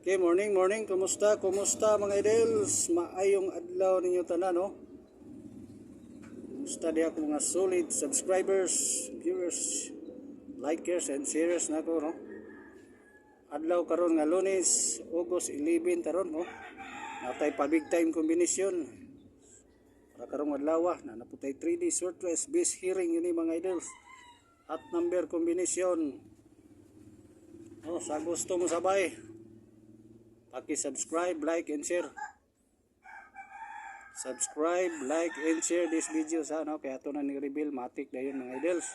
Okay, morning. Kumusta mga idols? Maayong adlaw ninyo tanan, no? Kumusta di ako mga solid subscribers, viewers, likers, and sharers na ko, no? Adlaw karon nga Lunes, August 11 taron, no? Natay pa big time kombinasyon. Para karong adlaw na naputay 3D shortwest base hearing ini mga idols. At number kombinasyon. Oh, sa gusto mo sabay. Paki-subscribe, like, and share. Subscribe, like, and share this video sa ano. Kaya ito na ni-reveal, matik na yun mga idols.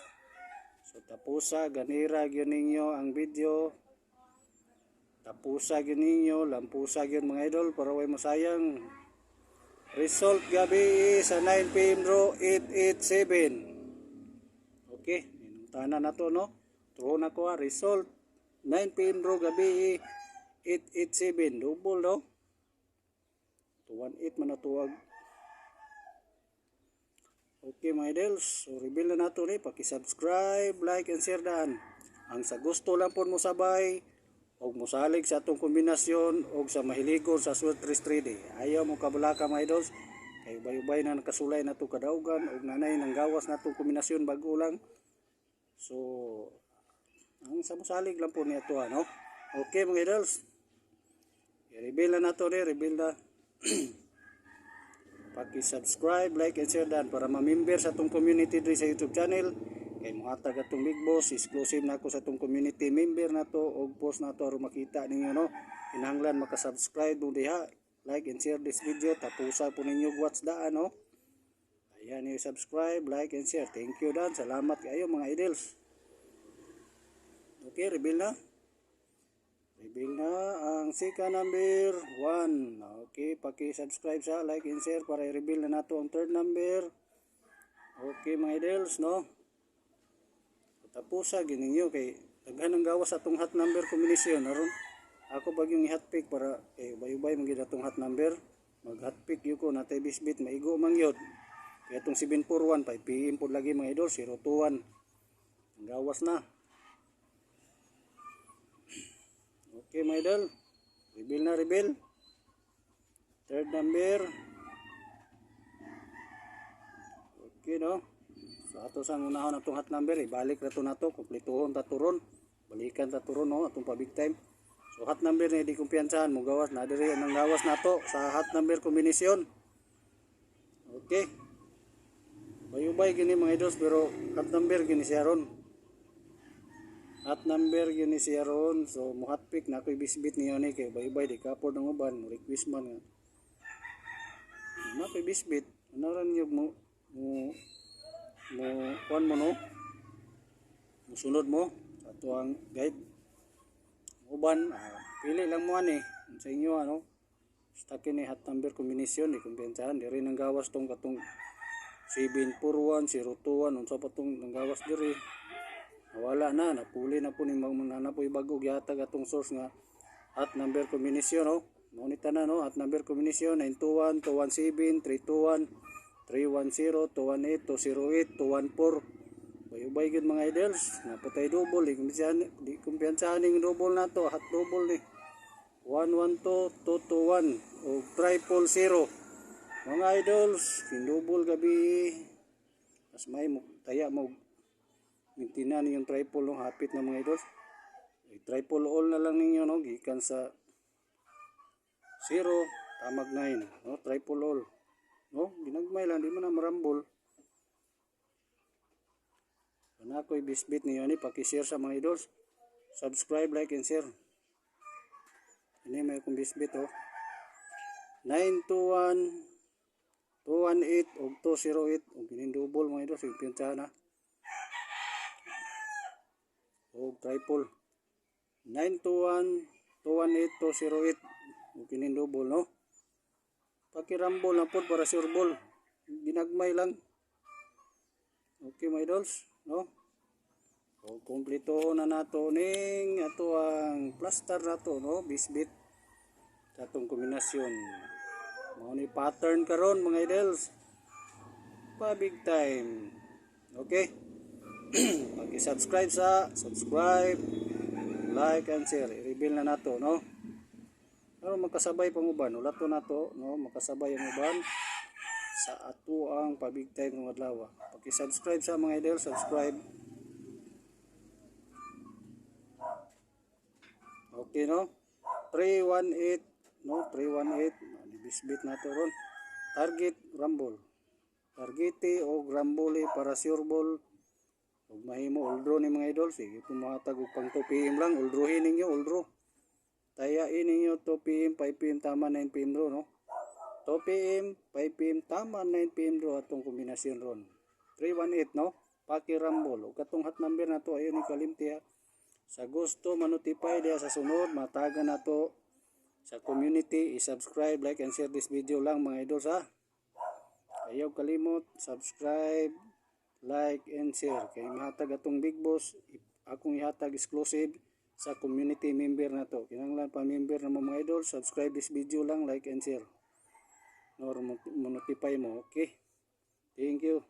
So tapusa, ganira yun ninyo ang video. Tapusa yun ninyo, lampusa yun mga idol. Para way masayang. Result gabi sa 9 PM draw 887. Okay, inuntahan na to, no? True na ko result 9 PM draw gabi 887, double, no? 218 man na tuwag. Okay mga idols, so reveal na nato ni, paki-subscribe, like, and share daan. Ang sa gusto lang po mo sabay, og mosalig sa atong kombinasyon, og sa mahiligon sa Sweet 3D. Ayaw mo kabulaka mga idols, kay ubay-ubay na nakasulay na itong kadaugan, og nanay nang gawas na itong kombinasyon bago lang. So, ang sa mosalig lang po niya ito, no? Okay mga idols, i-reveal na nato ni, reveal na. Paki-subscribe, like, and share dan para ma-member sa itong community diri sa YouTube channel. Kay muhatag atong Big Boss, exclusive na ako sa itong community member na to, og post na to aron makita ninyo, no? Kinahanglan maka-subscribe mo diha, like and share this video, tapusa po ninyo watch daan, no? Ayan, i-subscribe, like, and share. Thank you dan, salamat kayo mga idols. Okay, reveal na. Reveal na ang sika number 1. Okay, paki-subscribe sa, like, and share para i-reveal na nato ang third number. Okay mga idols, no? Tapusa gininyo kay daghan ang gawas atong hot number combination aron ako pag yung i-hot pick para ubay-ubay magid atong hot number. Mag-hot pick yu ko natay bisbit maigo mangyod. Kaya itong 741 5 PM po lagi mga idol 021. Ang gawas na. Okay mga idol, reveal na reveal. Third number. Okay, no? So ato sang unahon atong hot number, ibalik na to nato, kumpletuhon ta turon, balikan ta turon, no, atong pa big time. So hot number ni di kumpiyansahan mo gawas na diri nang gawas nato sa hot number kombinasyon. Okay. Bayubay gini mga idols pero hot number gini siya ron. Hot number gini siya ron. So mo hot pick na ko'y bisbit niyo ni kay bayubay di kapod ng uban, request man nga. Na ko'y bisbit, ano ran yung mo kuan mo, no? Musunod mo sa tuang guide. Uban, pili lang mo ani sa inyo, ano? Stuck ni hot number combination di kumpiyansahan diri nang gawas tong katong 741 021 unsa pa tong nang gawas diri. Nawala na, napuli na po ni manana po ibago gihatag atong source nga hot number combination, no? Monita na, no? Hot number combination 921 217 321 310 218 208 214. Bayubay gid mga idols, napatay double, di kumpiyansahan ning double nato, hot double ni 112 221 o 000. Mga idols, kin double gabi. Mas may taya mo mintinan yung triple, no, hapit na mga idols. Triple all na lang ninyo, no, gikan sa 0 tamag 9, no, triple all. No, ginagmay lang, di mo na marambol. Kana ko'y bisbit niyo ni, paki-share sa mga idols. Subscribe, like, and share. Ini may akong bisbit, oh. 921 218 og 208 og ginindouble mga idols, ipintahan na. Og triple 921 218 208 og ginindouble, no? Pakirambol na po para sure ball. Ginagmay lang. Okay mga idols, no? O kumpleto na nato ning ato ang plaster nato, no? Bisbit sa atong kombinasyon. Mao ni pattern karon mga idols. Pa big time. Okay? Paki-subscribe sa, subscribe, like, and share. I-reveal na nato, no? Pero makasabay pang uban, ulat to na to, no, makasabay ang uban sa ato ang pabig time ng adlaw. Paki-subscribe sa mga idol, subscribe. Okay no? 318 no, 318 bisbit na to ron. Target rumble. Targete o grambole para sure ball. Ug mahimo uldro ni mga idol, sige pumatag og pang 2 PM lang, uldrohin ninyo, uldro. Tayain ninyo 2 PM, 5 PM tama 9 PM ro no. 2 PM, 5 PM tama 9 PM ro atong kombinasyon ron. 318 no. Paki rumble. Ug katong hot number na to ayon ni kalimti ha. Sa gusto ma-notify diha sa sunod, matagan na to sa community, i-subscribe, like and share this video lang mga idol ha. Ayaw kalimot, subscribe, like and share. Kay mahatag atong Big Boss, akong ihatag exclusive sa community member na to. Kinahanglan pa member na mo mga idol, subscribe this video lang, like and share. Nor mo notify mo, okay? Thank you.